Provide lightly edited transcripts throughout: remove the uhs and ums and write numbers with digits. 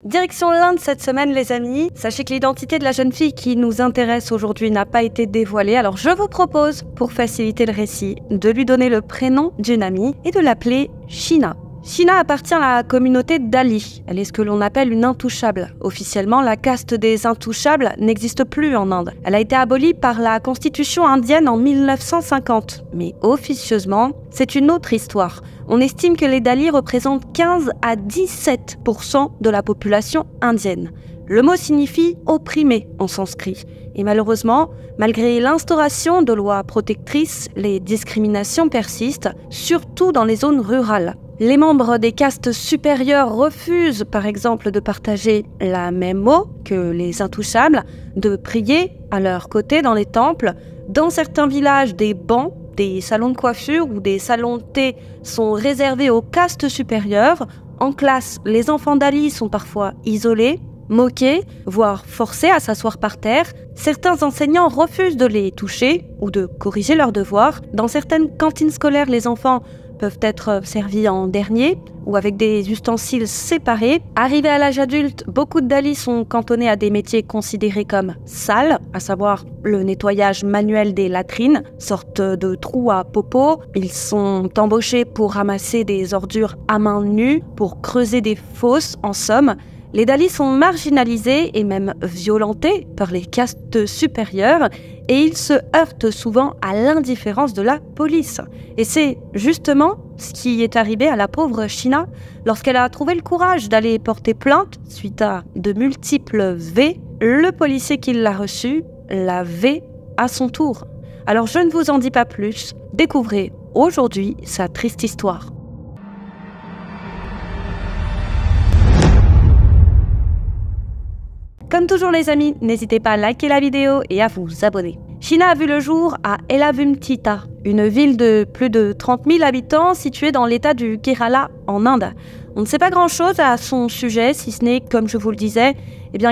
Direction l'Inde cette semaine les amis. Sachez que l'identité de la jeune fille qui nous intéresse aujourd'hui n'a pas été dévoilée, alors je vous propose, pour faciliter le récit, de lui donner le prénom d'une amie et de l'appeler Sheena. Sheena appartient à la communauté Dali. Elle est ce que l'on appelle une intouchable. Officiellement, la caste des intouchables n'existe plus en Inde. Elle a été abolie par la constitution indienne en 1950. Mais officieusement, c'est une autre histoire. On estime que les Dalis représentent 15 à 17% de la population indienne. Le mot signifie « opprimé » en sanskrit. Et malheureusement, malgré l'instauration de lois protectrices, les discriminations persistent, surtout dans les zones rurales. Les membres des castes supérieures refusent, par exemple, de partager la même eau que les intouchables, de prier à leur côté dans les temples. Dans certains villages, des bancs, des salons de coiffure ou des salons de thé sont réservés aux castes supérieures. En classe, les enfants Dalis sont parfois isolés, moqués, voire forcés à s'asseoir par terre. Certains enseignants refusent de les toucher ou de corriger leurs devoirs. Dans certaines cantines scolaires, les enfants peuvent être servis en dernier ou avec des ustensiles séparés. Arrivés à l'âge adulte, beaucoup de Dalis sont cantonnés à des métiers considérés comme sales, à savoir le nettoyage manuel des latrines, sorte de trous à popo. Ils sont embauchés pour ramasser des ordures à main nue, pour creuser des fosses, en somme. Les Dalis sont marginalisés et même violentés par les castes supérieures et ils se heurtent souvent à l'indifférence de la police. Et c'est justement ce qui est arrivé à la pauvre Sheena lorsqu'elle a trouvé le courage d'aller porter plainte suite à de multiples V. Le policier qui l'a reçue l'a V à son tour. Alors je ne vous en dis pas plus, découvrez aujourd'hui sa triste histoire. Comme toujours les amis, n'hésitez pas à liker la vidéo et à vous abonner. Sheena a vu le jour à Elavumthita, une ville de plus de 30 000 habitants située dans l'état du Kerala en Inde. On ne sait pas grand-chose à son sujet, si ce n'est, comme je vous le disais,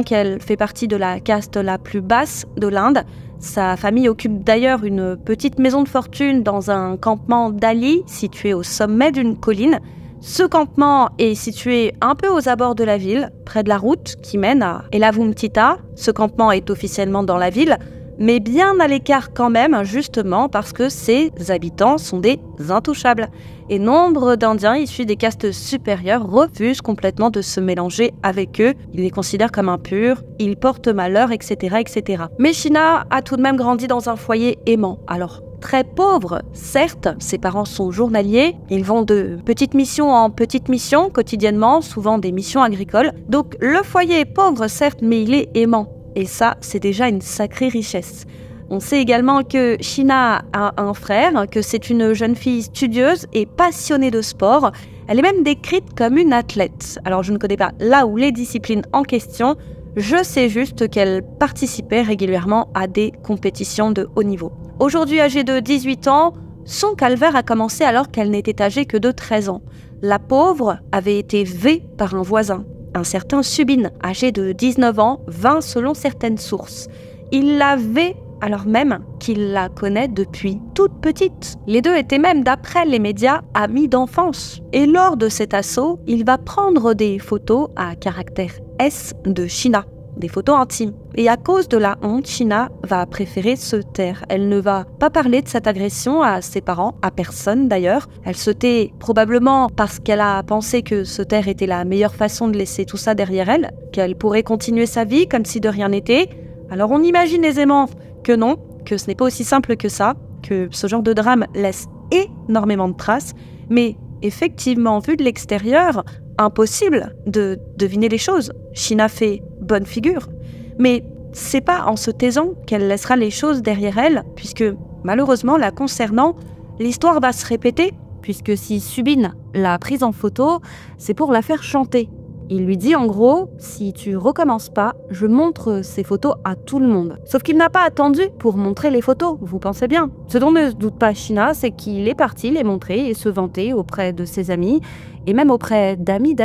qu'elle fait partie de la caste la plus basse de l'Inde. Sa famille occupe d'ailleurs une petite maison de fortune dans un campement Dali situé au sommet d'une colline. Ce campement est situé un peu aux abords de la ville, près de la route qui mène à Elavumthita. Ce campement est officiellement dans la ville, mais bien à l'écart quand même, justement parce que ses habitants sont des intouchables. Et nombre d'Indiens issus des castes supérieures refusent complètement de se mélanger avec eux. Ils les considèrent comme impurs, ils portent malheur, etc., etc. Mais Sheena a tout de même grandi dans un foyer aimant. Alors, très pauvre, certes, ses parents sont journaliers, ils vont de petite mission en petite mission quotidiennement, souvent des missions agricoles. Donc le foyer est pauvre, certes, mais il est aimant. Et ça, c'est déjà une sacrée richesse. On sait également que Sheena a un frère, que c'est une jeune fille studieuse et passionnée de sport. Elle est même décrite comme une athlète. Alors je ne connais pas là où les disciplines en question, je sais juste qu'elle participait régulièrement à des compétitions de haut niveau. Aujourd'hui âgée de 18 ans, son calvaire a commencé alors qu'elle n'était âgée que de 13 ans. La pauvre avait été V par un voisin, un certain Subin, âgé de 19 ans, 20 selon certaines sources. Il la V alors même qu'il la connaît depuis toute petite. Les deux étaient même, d'après les médias, amis d'enfance. Et lors de cet assaut, il va prendre des photos à caractère S de Sheena, des photos intimes. Et à cause de la honte, Sheena va préférer se taire. Elle ne va pas parler de cette agression à ses parents, à personne d'ailleurs. Elle se tait probablement parce qu'elle a pensé que se taire était la meilleure façon de laisser tout ça derrière elle, qu'elle pourrait continuer sa vie comme si de rien n'était. Alors on imagine aisément que non, que ce n'est pas aussi simple que ça, que ce genre de drame laisse énormément de traces, mais effectivement, vu de l'extérieur, impossible de deviner les choses. Sheena fait bonne figure, mais c'est pas en se taisant qu'elle laissera les choses derrière elle, puisque malheureusement, la concernant, l'histoire va se répéter, puisque si Subin l'a prise en photo, c'est pour la faire chanter. Il lui dit en gros, si tu recommences pas, je montre ces photos à tout le monde. Sauf qu'il n'a pas attendu pour montrer les photos, vous pensez bien. Ce dont ne se doute pas Sheena, c'est qu'il est parti les montrer et se vanter auprès de ses amis. et même auprès d'amis.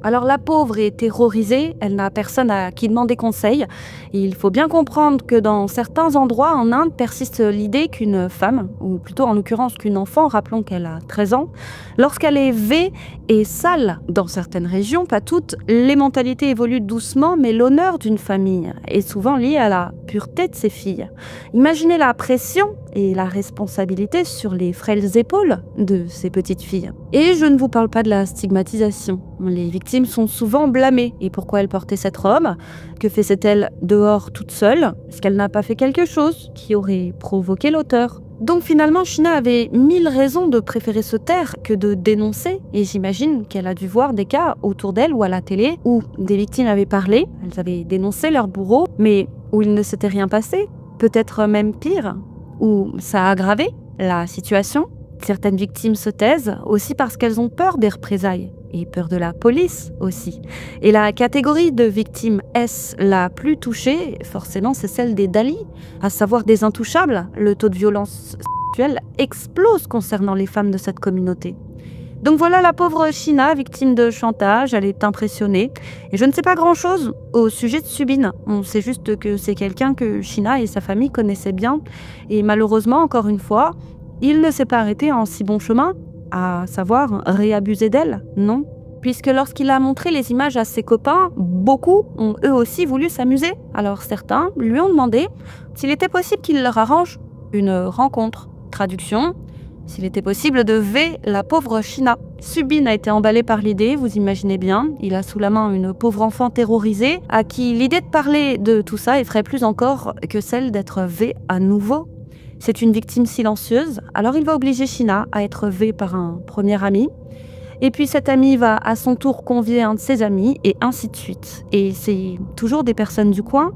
Alors la pauvre est terrorisée, elle n'a personne à qui demander conseil. Et il faut bien comprendre que dans certains endroits en Inde persiste l'idée qu'une femme, ou plutôt en l'occurrence qu'une enfant, rappelons qu'elle a 13 ans, lorsqu'elle est vêtue et sale, dans certaines régions, pas toutes, les mentalités évoluent doucement, mais l'honneur d'une famille est souvent lié à la pureté de ses filles. Imaginez la pression et la responsabilité sur les frêles épaules de ces petites filles. Et je ne vous parle pas de la stigmatisation. Les victimes sont souvent blâmées. Et pourquoi elle portait cette robe? Que faisait-elle dehors toute seule? Est-ce qu'elle n'a pas fait quelque chose qui aurait provoqué l'auteur? Donc finalement, Sheena avait 1000 raisons de préférer se taire que de dénoncer. Et j'imagine qu'elle a dû voir des cas autour d'elle ou à la télé où des victimes avaient parlé, elles avaient dénoncé leur bourreau, mais où il ne s'était rien passé. Peut-être même pire, où ça a aggravé la situation. Certaines victimes se taisent aussi parce qu'elles ont peur des représailles et peur de la police aussi. Et la catégorie de victimes S la plus touchée, forcément, c'est celle des Dali, à savoir des intouchables. Le taux de violence sexuelle explose concernant les femmes de cette communauté. Donc voilà la pauvre Sheena, victime de chantage, elle est impressionnée. Et je ne sais pas grand-chose au sujet de Subin. On sait juste que c'est quelqu'un que Sheena et sa famille connaissaient bien. Et malheureusement, encore une fois, il ne s'est pas arrêté en si bon chemin, à savoir réabuser d'elle, non. Puisque lorsqu'il a montré les images à ses copains, beaucoup ont eux aussi voulu s'amuser. Alors certains lui ont demandé s'il était possible qu'il leur arrange une rencontre. Traduction, s'il était possible de ver la pauvre Sheena. Subin a été emballé par l'idée, vous imaginez bien. Il a sous la main une pauvre enfant terrorisée, à qui l'idée de parler de tout ça effraie plus encore que celle d'être vue à nouveau. C'est une victime silencieuse, alors il va obliger Sheena à être vue par un premier ami. Et puis cet ami va à son tour convier un de ses amis, et ainsi de suite. Et c'est toujours des personnes du coin,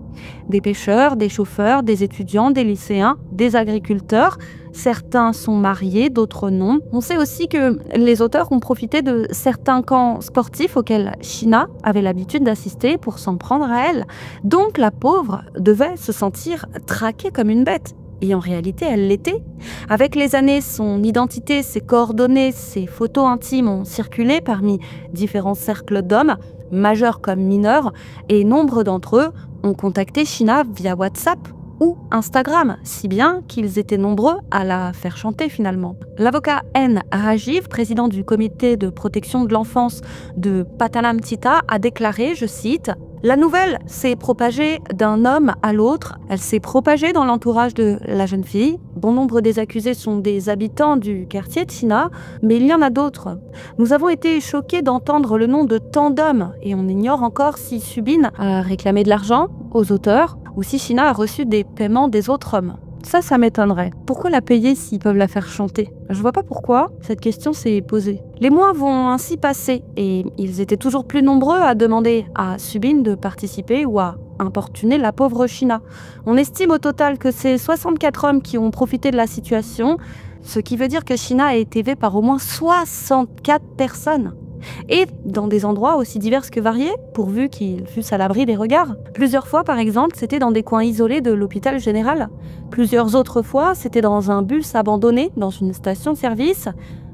des pêcheurs, des chauffeurs, des étudiants, des lycéens, des agriculteurs. Certains sont mariés, d'autres non. On sait aussi que les auteurs ont profité de certains camps sportifs auxquels Sheena avait l'habitude d'assister pour s'en prendre à elle. Donc la pauvre devait se sentir traquée comme une bête. Et en réalité, elle l'était. Avec les années, son identité, ses coordonnées, ses photos intimes ont circulé parmi différents cercles d'hommes, majeurs comme mineurs, et nombre d'entre eux ont contacté Sheena via WhatsApp ou Instagram, si bien qu'ils étaient nombreux à la faire chanter finalement. L'avocat N. Rajiv, président du comité de protection de l'enfance de Pathanamthitta, a déclaré, je cite, « La nouvelle s'est propagée d'un homme à l'autre, elle s'est propagée dans l'entourage de la jeune fille. Bon nombre des accusés sont des habitants du quartier de Sheena, mais il y en a d'autres. Nous avons été choqués d'entendre le nom de tant d'hommes et on ignore encore si Subin a réclamé de l'argent aux auteurs ou si Sheena a reçu des paiements des autres hommes. Ça m'étonnerait. Pourquoi la payer s'ils peuvent la faire chanter? Je vois pas pourquoi cette question s'est posée. Les mois vont ainsi passer et ils étaient toujours plus nombreux à demander à Subin de participer ou à importuner la pauvre Sheena. On estime au total que c'est 64 hommes qui ont profité de la situation, ce qui veut dire que Sheena a été vue par au moins 64 personnes. Et dans des endroits aussi divers que variés, pourvu qu'ils fussent à l'abri des regards. Plusieurs fois, par exemple, c'était dans des coins isolés de l'hôpital général. Plusieurs autres fois, c'était dans un bus abandonné, dans une station-service.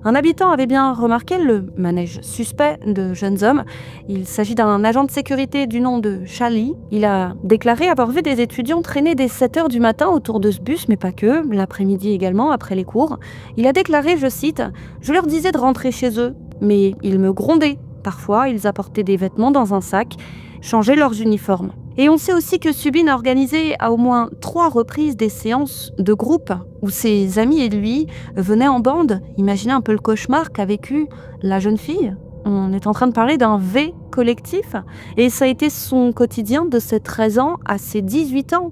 Un habitant avait bien remarqué le manège suspect de jeunes hommes. Il s'agit d'un agent de sécurité du nom de Charlie. Il a déclaré avoir vu des étudiants traîner dès 7 h du matin autour de ce bus, mais pas que, l'après-midi également, après les cours. Il a déclaré, je cite, « Je leur disais de rentrer chez eux. Mais ils me grondaient. Parfois, ils apportaient des vêtements dans un sac, changeaient leurs uniformes. » Et on sait aussi que Subin a organisé à au moins 3 reprises des séances de groupe où ses amis et lui venaient en bande. Imaginez un peu le cauchemar qu'a vécu la jeune fille. On est en train de parler d'un V collectif et ça a été son quotidien de ses 13 ans à ses 18 ans.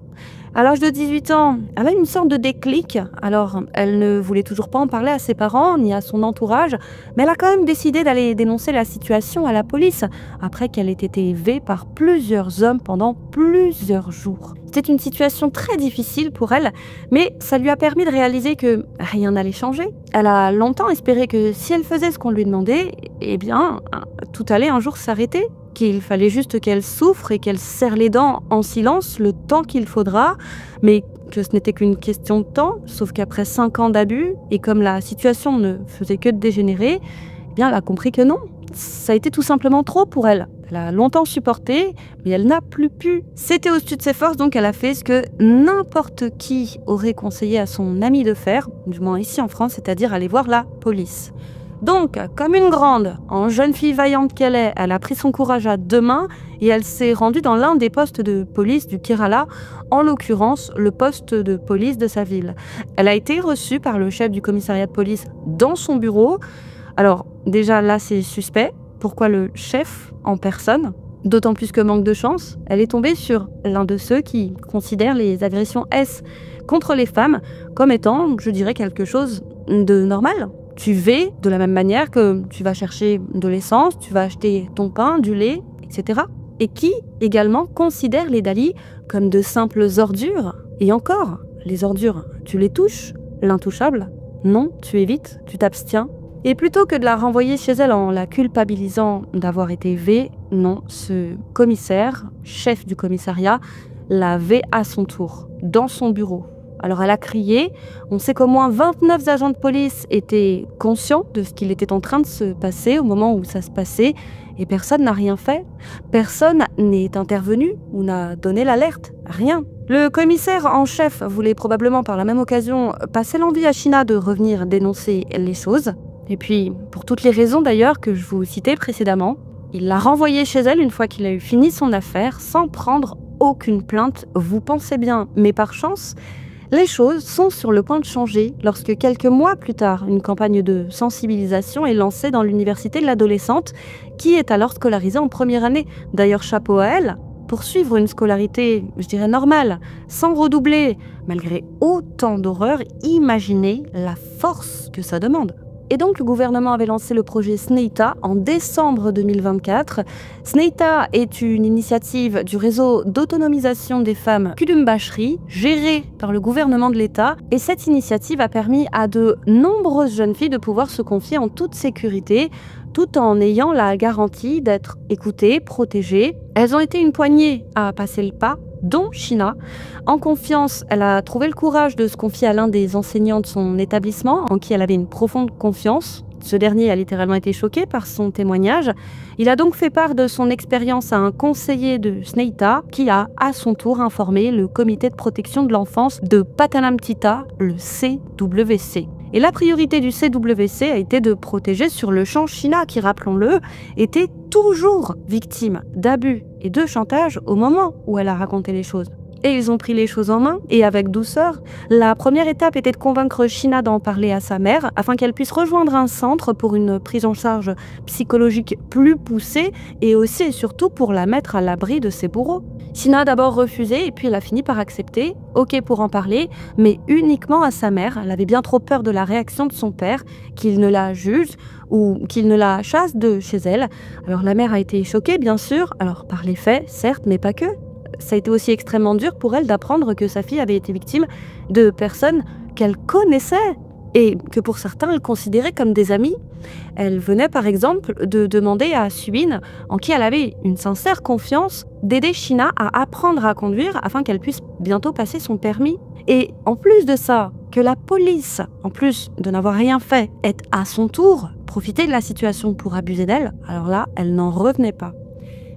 À l'âge de 18 ans, elle a une sorte de déclic. Alors, elle ne voulait toujours pas en parler à ses parents ni à son entourage, mais elle a quand même décidé d'aller dénoncer la situation à la police, après qu'elle ait été élevée par plusieurs hommes pendant plusieurs jours. C'était une situation très difficile pour elle, mais ça lui a permis de réaliser que rien n'allait changer. Elle a longtemps espéré que si elle faisait ce qu'on lui demandait, eh bien, tout allait un jour s'arrêter. Qu'il fallait juste qu'elle souffre et qu'elle serre les dents en silence le temps qu'il faudra, mais que ce n'était qu'une question de temps, sauf qu'après 5 ans d'abus, et comme la situation ne faisait que de dégénérer, eh bien elle a compris que non. ça a été tout simplement trop pour elle. Elle a longtemps supporté, mais elle n'a plus pu. C'était au-dessus de ses forces, donc elle a fait ce que n'importe qui aurait conseillé à son ami de faire, du moins ici en France, c'est-à-dire aller voir la police. Donc, comme une grande, en jeune fille vaillante qu'elle est, elle a pris son courage à deux mains et elle s'est rendue dans l'un des postes de police du Kerala, en l'occurrence le poste de police de sa ville. Elle a été reçue par le chef du commissariat de police dans son bureau. Alors, déjà là, c'est suspect. Pourquoi le chef en personne? D'autant plus que manque de chance, elle est tombée sur l'un de ceux qui considèrent les agressions S contre les femmes comme étant, je dirais, quelque chose de normal. Tu vas de la même manière que tu vas chercher de l'essence, tu vas acheter ton pain, du lait, etc. Et qui également considère les Dalis comme de simples ordures. Et encore, les ordures, tu les touches, l'intouchable, non, tu évites, tu t'abstiens. Et plutôt que de la renvoyer chez elle en la culpabilisant d'avoir été V, non, ce commissaire, chef du commissariat, l'a V à son tour, dans son bureau. Alors elle a crié, on sait qu'au moins 29 agents de police étaient conscients de ce qu'il était en train de se passer au moment où ça se passait et personne n'a rien fait. Personne n'est intervenu ou n'a donné l'alerte, rien. Le commissaire en chef voulait probablement par la même occasion passer l'envie à Sheena de revenir dénoncer les choses. Et puis, pour toutes les raisons d'ailleurs que je vous citais précédemment, il l'a renvoyée chez elle une fois qu'il a eu fini son affaire sans prendre aucune plainte, vous pensez bien, mais par chance, les choses sont sur le point de changer lorsque quelques mois plus tard, une campagne de sensibilisation est lancée dans l'université de l'adolescente qui est alors scolarisée en première année. D'ailleurs, chapeau à elle, pour suivre une scolarité, je dirais normale, sans redoubler, malgré autant d'horreurs, imaginez la force que ça demande. Et donc, le gouvernement avait lancé le projet Sneita en décembre 2024. Sneita est une initiative du réseau d'autonomisation des femmes Kudumbashri, gérée par le gouvernement de l'État. Et cette initiative a permis à de nombreuses jeunes filles de pouvoir se confier en toute sécurité, tout en ayant la garantie d'être écoutées, protégées. Elles ont été une poignée à passer le pas, dont Sheena. En confiance, elle a trouvé le courage de se confier à l'un des enseignants de son établissement, en qui elle avait une profonde confiance. Ce dernier a littéralement été choqué par son témoignage. Il a donc fait part de son expérience à un conseiller de Sneita, qui a à son tour informé le comité de protection de l'enfance de Pathanamthitta, le CWC. Et la priorité du CWC a été de protéger sur le champ Sheena, qui, rappelons-le, était toujours victime d'abus et de chantage au moment où elle a raconté les choses. Et ils ont pris les choses en main, et avec douceur. La première étape était de convaincre Sheena d'en parler à sa mère, afin qu'elle puisse rejoindre un centre pour une prise en charge psychologique plus poussée, et aussi et surtout pour la mettre à l'abri de ses bourreaux. Sheena a d'abord refusé, et puis elle a fini par accepter, ok pour en parler, mais uniquement à sa mère. Elle avait bien trop peur de la réaction de son père, qu'il ne la juge, ou qu'il ne la chasse de chez elle. Alors la mère a été choquée, bien sûr, alors par les faits, certes, mais pas que. Ça a été aussi extrêmement dur pour elle d'apprendre que sa fille avait été victime de personnes qu'elle connaissait et que pour certains elle considérait comme des amis. Elle venait par exemple de demander à Subin, en qui elle avait une sincère confiance, d'aider Sheena à apprendre à conduire afin qu'elle puisse bientôt passer son permis. Et en plus de ça, que la police, en plus de n'avoir rien fait, ait à son tour profité de la situation pour abuser d'elle, alors là, elle n'en revenait pas.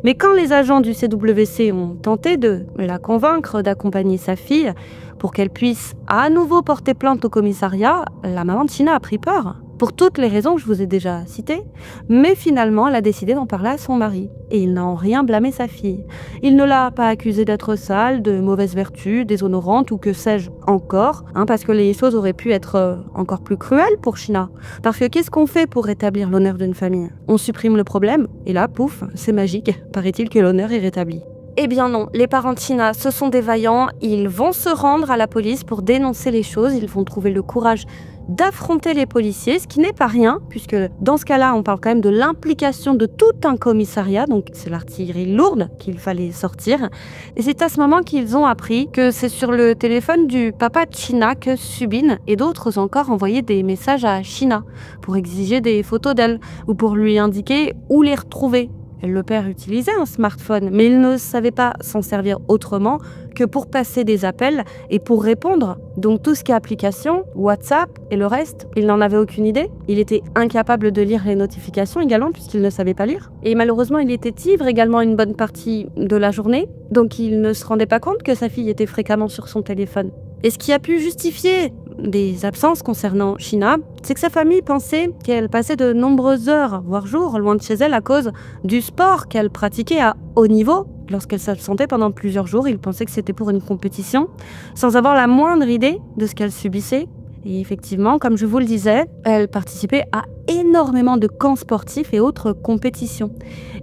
Mais quand les agents du CWC ont tenté de la convaincre d'accompagner sa fille pour qu'elle puisse à nouveau porter plainte au commissariat, la maman de Sheena a pris peur, pour toutes les raisons que je vous ai déjà citées, mais finalement elle a décidé d'en parler à son mari, et il n'a en rien blâmé sa fille. Il ne l'a pas accusée d'être sale, de mauvaise vertu, déshonorante ou que sais-je encore, parce que les choses auraient pu être encore plus cruelles pour Sheena. Parce que qu'est-ce qu'on fait pour rétablir l'honneur d'une famille? On supprime le problème, et là, pouf, c'est magique, paraît-il que l'honneur est rétabli. Eh bien non, les parents de Sheena, ce sont des vaillants, ils vont se rendre à la police pour dénoncer les choses, ils vont trouver le courage d'affronter les policiers, ce qui n'est pas rien, puisque dans ce cas-là, on parle quand même de l'implication de tout un commissariat, donc c'est l'artillerie lourde qu'il fallait sortir. Et c'est à ce moment qu'ils ont appris que c'est sur le téléphone du papa de Sheena que Subin et d'autres encore envoyaient des messages à Sheena pour exiger des photos d'elle ou pour lui indiquer où les retrouver. Le père utilisait un smartphone, mais il ne savait pas s'en servir autrement que pour passer des appels et pour répondre. Donc tout ce qui est application, WhatsApp et le reste, il n'en avait aucune idée. Il était incapable de lire les notifications également puisqu'il ne savait pas lire. Et malheureusement, il était ivre également une bonne partie de la journée. Donc il ne se rendait pas compte que sa fille était fréquemment sur son téléphone. Et ce qui a pu justifier des absences concernant Sheena, c'est que sa famille pensait qu'elle passait de nombreuses heures, voire jours, loin de chez elle à cause du sport qu'elle pratiquait à haut niveau. Lorsqu'elle s'absentait pendant plusieurs jours, ils pensaient que c'était pour une compétition, sans avoir la moindre idée de ce qu'elle subissait. Et effectivement, comme je vous le disais, elle participait à énormément de camps sportifs et autres compétitions.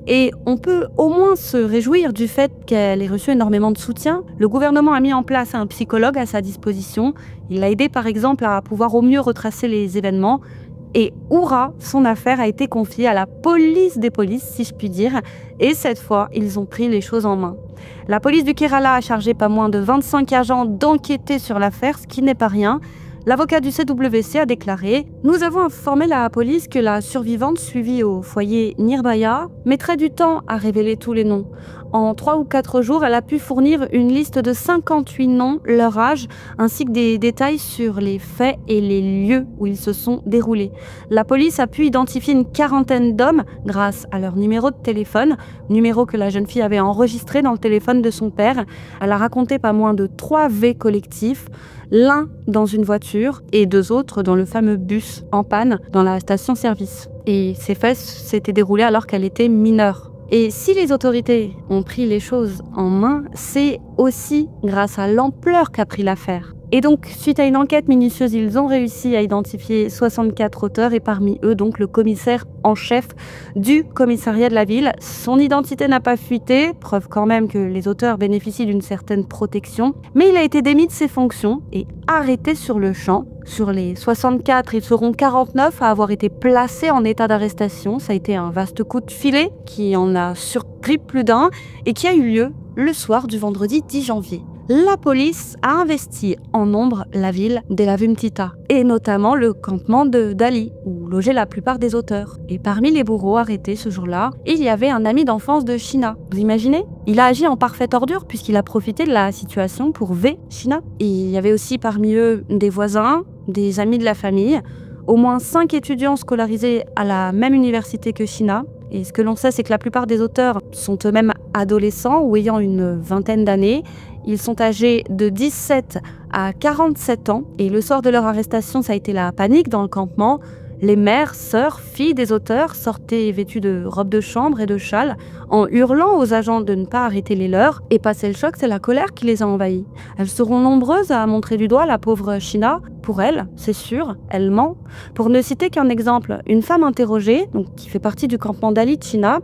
Et on peut au moins se réjouir du fait qu'elle ait reçu énormément de soutien. Le gouvernement a mis en place un psychologue à sa disposition. Il l'a aidé par exemple à pouvoir au mieux retracer les événements. Et hurrah, son affaire a été confiée à la police des polices, si je puis dire. Et cette fois, ils ont pris les choses en main. La police du Kerala a chargé pas moins de 25 agents d'enquêter sur l'affaire, ce qui n'est pas rien. L'avocat du CWC a déclaré « Nous avons informé la police que la survivante suivie au foyer Nirbhaya mettrait du temps à révéler tous les noms. En 3 ou 4 jours, elle a pu fournir une liste de 58 noms, leur âge, ainsi que des détails sur les faits et les lieux où ils se sont déroulés. La police a pu identifier une quarantaine d'hommes grâce à leur numéro de téléphone, numéro que la jeune fille avait enregistré dans le téléphone de son père. Elle a raconté pas moins de 3 V collectifs, l'un dans une voiture et 2 autres dans le fameux bus en panne dans la station-service. Et ces faits s'étaient déroulés alors qu'elle était mineure. Et si les autorités ont pris les choses en main, c'est aussi grâce à l'ampleur qu'a pris l'affaire. Et donc, suite à une enquête minutieuse, ils ont réussi à identifier 64 auteurs et parmi eux, donc, le commissaire en chef du commissariat de la ville. Son identité n'a pas fuité, preuve quand même que les auteurs bénéficient d'une certaine protection. Mais il a été démis de ses fonctions et arrêté sur le champ. Sur les 64, ils seront 49 à avoir été placés en état d'arrestation. Ça a été un vaste coup de filet qui en a surpris plus d'un et qui a eu lieu le soir du vendredi 10 janvier. La police a investi en nombre la ville d'Elavumtita et notamment le campement de Dali où logeaient la plupart des auteurs. Et parmi les bourreaux arrêtés ce jour-là, il y avait un ami d'enfance de Sheena. Vous imaginez? Il a agi en parfaite ordure puisqu'il a profité de la situation pour Sheena. Et il y avait aussi parmi eux des voisins, des amis de la famille, au moins 5 étudiants scolarisés à la même université que Sheena. Et ce que l'on sait, c'est que la plupart des auteurs sont eux-mêmes adolescents ou ayant une vingtaine d'années. Ils sont âgés de 17 à 47 ans et le soir de leur arrestation, ça a été la panique dans le campement. Les mères, sœurs, filles des auteurs sortaient vêtues de robes de chambre et de châles en hurlant aux agents de ne pas arrêter les leurs. Et passé le choc, c'est la colère qui les a envahis. Elles seront nombreuses à montrer du doigt la pauvre Sheena. Pour elle, c'est sûr, elle ment. Pour ne citer qu'un exemple, une femme interrogée, donc qui fait partie du campement d'Ali de Sheena,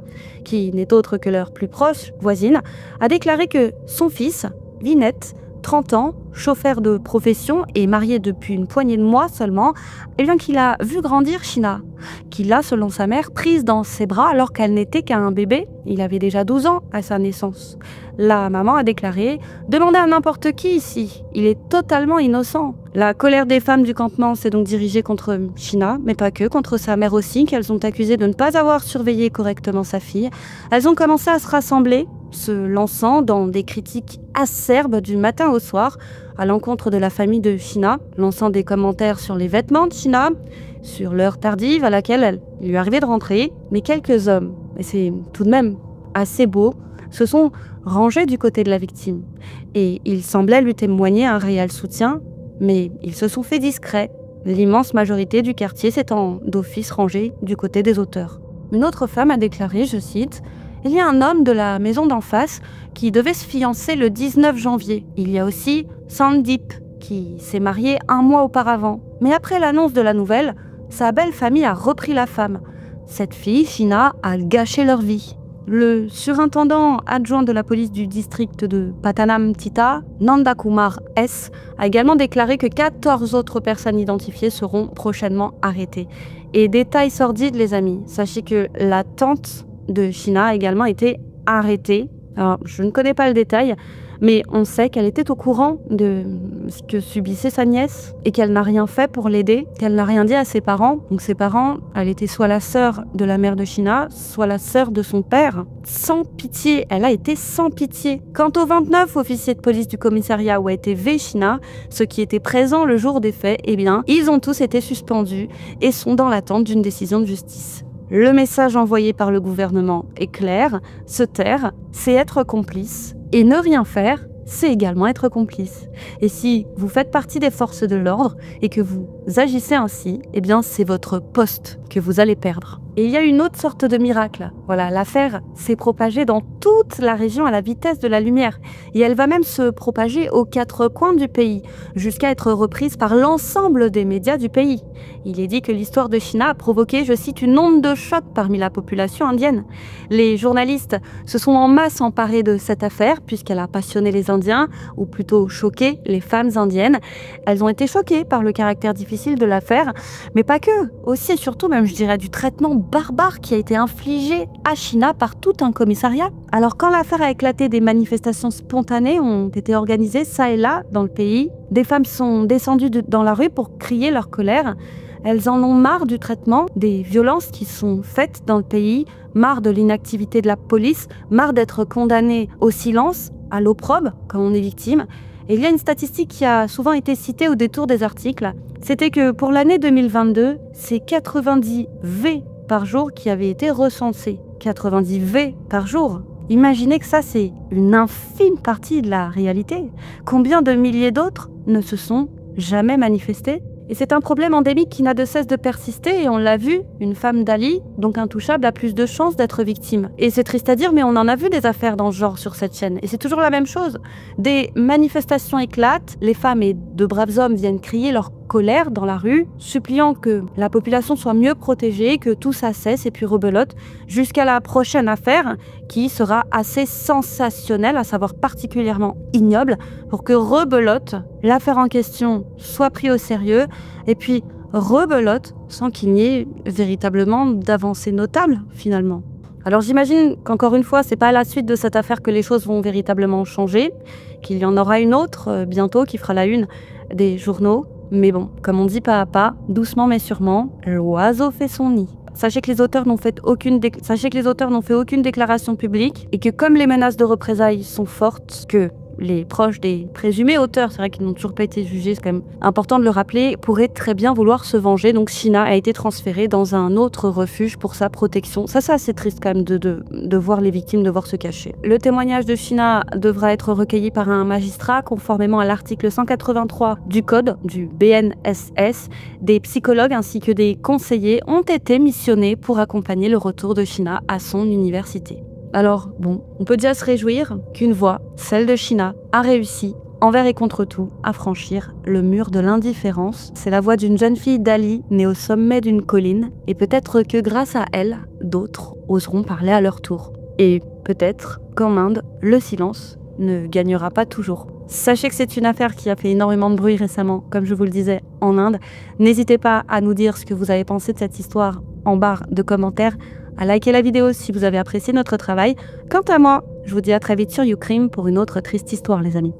qui n'est autre que leur plus proche voisine, a déclaré que son fils, Vinette, 30 ans, chauffeur de profession et marié depuis une poignée de mois seulement, et bien qu'il a vu grandir Sheena, qu'il a, selon sa mère, prise dans ses bras alors qu'elle n'était qu'un bébé. Il avait déjà 12 ans à sa naissance. La maman a déclaré « Demandez à n'importe qui ici, il est totalement innocent ». La colère des femmes du campement s'est donc dirigée contre Sheena, mais pas que, contre sa mère aussi, qu'elles ont accusée de ne pas avoir surveillé correctement sa fille. Elles ont commencé à se rassembler, se lançant dans des critiques acerbes du matin au soir à l'encontre de la famille de Sheena, lançant des commentaires sur les vêtements de Sheena, sur l'heure tardive à laquelle il lui arrivait de rentrer. Mais quelques hommes, et c'est tout de même assez beau, se sont rangés du côté de la victime. Et ils semblaient lui témoigner un réel soutien, mais ils se sont fait discrets, l'immense majorité du quartier s'étant d'office rangée du côté des auteurs. Une autre femme a déclaré, je cite, « Il y a un homme de la maison d'en face qui devait se fiancer le 19 janvier. Il y a aussi Sandip qui s'est marié 1 mois auparavant. Mais après l'annonce de la nouvelle, sa belle famille a repris la femme. Cette fille, Sheena, a gâché leur vie. » Le surintendant adjoint de la police du district de Pathanamthitta, Nandakumar S, a également déclaré que 14 autres personnes identifiées seront prochainement arrêtées. Et détail sordide, les amis, sachez que la tante de Sheena a également été arrêtée. Alors, je ne connais pas le détail, Mais on sait qu'elle était au courant de ce que subissait sa nièce et qu'elle n'a rien fait pour l'aider, qu'elle n'a rien dit à ses parents. Donc ses parents, elle était soit la sœur de la mère de Sheena, soit la sœur de son père. Sans pitié, elle a été sans pitié. Quant aux 29 officiers de police du commissariat où a été V Sheena, ceux qui étaient présents le jour des faits, eh bien, ils ont tous été suspendus et sont dans l'attente d'une décision de justice. Le message envoyé par le gouvernement est clair, se taire, c'est être complice, et ne rien faire, c'est également être complice. Et si vous faites partie des forces de l'ordre et que vous agissez ainsi, eh bien c'est votre poste que vous allez perdre. Et il y a une autre sorte de miracle. Voilà, l'affaire s'est propagée dans toute la région à la vitesse de la lumière. Et elle va même se propager aux 4 coins du pays, jusqu'à être reprise par l'ensemble des médias du pays. Il est dit que l'histoire de Sheena a provoqué, je cite, une onde de choc parmi la population indienne. Les journalistes se sont en masse emparés de cette affaire, puisqu'elle a passionné les Indiens, ou plutôt choqué les femmes indiennes. Elles ont été choquées par le caractère difficile de l'affaire, mais pas que. Aussi et surtout, même je dirais, du traitement barbare qui a été infligé à Sheena par tout un commissariat. Alors quand l'affaire a éclaté, des manifestations spontanées ont été organisées ça et là dans le pays. Des femmes sont descendues dans la rue pour crier leur colère. Elles en ont marre du traitement, des violences qui sont faites dans le pays, marre de l'inactivité de la police, marre d'être condamnées au silence, à l'opprobre quand on est victime. Et il y a une statistique qui a souvent été citée au détour des articles. C'était que pour l'année 2022, c'est 90 V par jour qui avaient été recensés. 90 V par jour. Imaginez que ça, c'est une infime partie de la réalité. Combien de milliers d'autres ne se sont jamais manifestés ? Et c'est un problème endémique qui n'a de cesse de persister, et on l'a vu, une femme d'Ali, donc intouchable, a plus de chances d'être victime. Et c'est triste à dire, mais on en a vu des affaires dans ce genre sur cette chaîne, et c'est toujours la même chose. Des manifestations éclatent, les femmes et de braves hommes viennent crier leur colère dans la rue, suppliant que la population soit mieux protégée, que tout ça cesse et puis rebelote, jusqu'à la prochaine affaire qui sera assez sensationnelle, à savoir particulièrement ignoble, pour que rebelote, l'affaire en question soit prise au sérieux, et puis rebelote sans qu'il n'y ait véritablement d'avancée notable finalement. Alors j'imagine qu'encore une fois, c'est pas à la suite de cette affaire que les choses vont véritablement changer, qu'il y en aura une autre bientôt qui fera la une des journaux. Mais bon, comme on dit pas à pas, doucement mais sûrement, l'oiseau fait son nid. Sachez que les auteurs n'ont fait aucune déclaration publique et que comme les menaces de représailles sont fortes, que les proches des présumés auteurs, c'est vrai qu'ils n'ont toujours pas été jugés, c'est quand même important de le rappeler, pourraient très bien vouloir se venger. Donc Sheena a été transférée dans un autre refuge pour sa protection. Ça c'est assez triste quand même de voir les victimes devoir se cacher. Le témoignage de Sheena devra être recueilli par un magistrat conformément à l'article 183 du code du BNSS. Des psychologues ainsi que des conseillers ont été missionnés pour accompagner le retour de Sheena à son université. Alors, bon, on peut déjà se réjouir qu'une voix, celle de Sheena, a réussi, envers et contre tout, à franchir le mur de l'indifférence. C'est la voix d'une jeune fille d'Ali, née au sommet d'une colline, et peut-être que grâce à elle, d'autres oseront parler à leur tour. Et peut-être qu'en Inde, le silence ne gagnera pas toujours. Sachez que c'est une affaire qui a fait énormément de bruit récemment, comme je vous le disais, en Inde. N'hésitez pas à nous dire ce que vous avez pensé de cette histoire en barre de commentaires, à liker la vidéo si vous avez apprécié notre travail. Quant à moi, je vous dis à très vite sur YouCrim pour une autre triste histoire, les amis.